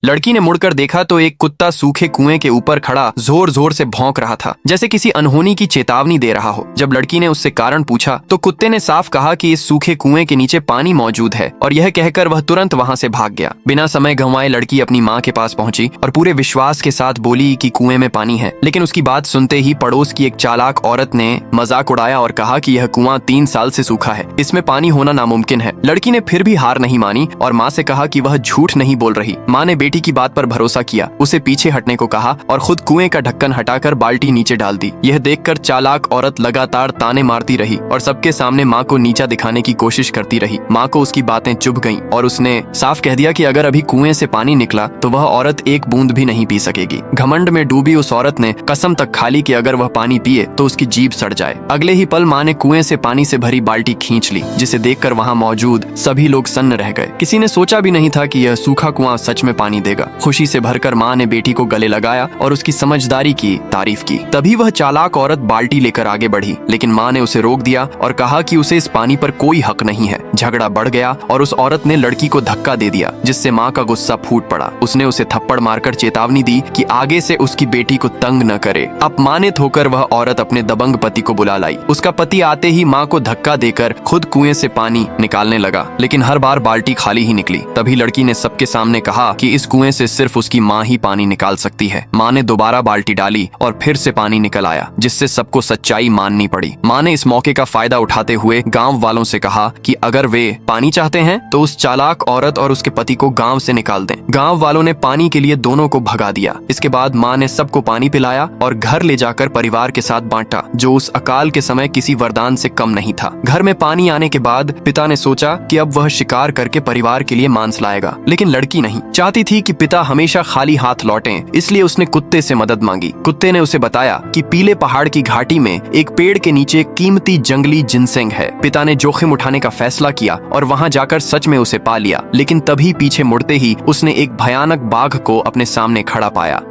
लड़की ने मुड़कर देखा तो एक कुत्ता सूखे कुएं के ऊपर खड़ा जोर जोर से भौंक रहा था, जैसे किसी अनहोनी की चेतावनी दे रहा हो। जब लड़की ने उससे कारण पूछा तो कुत्ते ने साफ कहा कि इस सूखे कुएं के नीचे पानी मौजूद है, और यह कहकर वह तुरंत वहां से भाग गया। बिना समय गंवाए लड़की अपनी माँ के पास पहुंची और पूरे विश्वास के साथ बोली कि कुएं में पानी है। लेकिन उसकी बात सुनते ही पड़ोस की एक चालाक औरत ने मजाक उड़ाया और कहा कि यह कुआं 3 साल से सूखा है, इसमें पानी होना नामुमकिन है। लड़की ने फिर भी हार नहीं मानी और माँ से कहा कि वह झूठ नहीं बोल रही। माँ ने बेटी की बात पर भरोसा किया, उसे पीछे हटने को कहा और खुद कुएं का ढक्कन हटाकर बाल्टी नीचे डाल दी। यह देखकर चालाक औरत लगातार ताने मारती रही और सबके सामने माँ को नीचा दिखाने की कोशिश करती रही। माँ को उसकी बातें चुभ गईं और उसने साफ कह दिया कि अगर अभी कुएं से पानी निकला तो वह औरत एक बूंद भी नहीं पी सकेगी। घमंड में डूबी उस औरत ने कसम तक खा ली कि अगर वह पानी पिए तो उसकी जीभ सड़ जाए। अगले ही पल माँ ने कुएं से पानी से भरी बाल्टी खींच ली, जिसे देखकर वहाँ मौजूद सभी लोग सन्न रह गए। किसी ने सोचा भी नहीं था कि यह सूखा कुआं सच में पानी देगा। खुशी से भरकर माँ ने बेटी को गले लगाया और उसकी समझदारी की तारीफ की। तभी वह चालाक औरत बाल्टी लेकर आगे बढ़ी, लेकिन माँ ने उसे रोक दिया और कहा कि उसे इस पानी पर कोई हक नहीं है। झगड़ा बढ़ गया और उस औरत ने लड़की को धक्का दे दिया, जिससे माँ का गुस्सा फूट पड़ा। उसने उसे थप्पड़ मारकर चेतावनी दी कि आगे से उसकी बेटी को तंग न करे। अपमानित होकर वह औरत अपने दबंग पति को बुला लाई। उसका पति आते ही माँ को धक्का देकर खुद कुएं से पानी निकालने लगा, लेकिन हर बार बाल्टी खाली ही निकली। तभी लड़की ने सबके सामने कहा कि इस कुएं से सिर्फ उसकी माँ ही पानी निकाल सकती है। माँ ने दोबारा बाल्टी डाली और फिर से पानी निकल आया, जिससे सबको सच्चाई माननी पड़ी। माँ ने इस मौके का फायदा उठाते हुए गांव वालों से कहा कि अगर वे पानी चाहते हैं तो उस चालाक औरत और उसके पति को गांव से निकाल दें। गांव वालों ने पानी के लिए दोनों को भगा दिया। इसके बाद माँ ने सबको पानी पिलाया और घर ले जाकर परिवार के साथ बांटा, जो उस अकाल के समय किसी वरदान से कम नहीं था। घर में पानी आने के बाद पिता ने सोचा कि अब वह शिकार करके परिवार के लिए मांस लाएगा, लेकिन लड़की नहीं चाहती थी कि पिता हमेशा खाली हाथ लौटें, इसलिए उसने कुत्ते से मदद मांगी। कुत्ते ने उसे बताया कि पीले पहाड़ की घाटी में एक पेड़ के नीचे कीमती जंगली जिनसेंग है। पिता ने जोखिम उठाने का फैसला किया और वहां जाकर सच में उसे पा लिया, लेकिन तभी पीछे मुड़ते ही उसने एक भयानक बाघ को अपने सामने खड़ा पाया।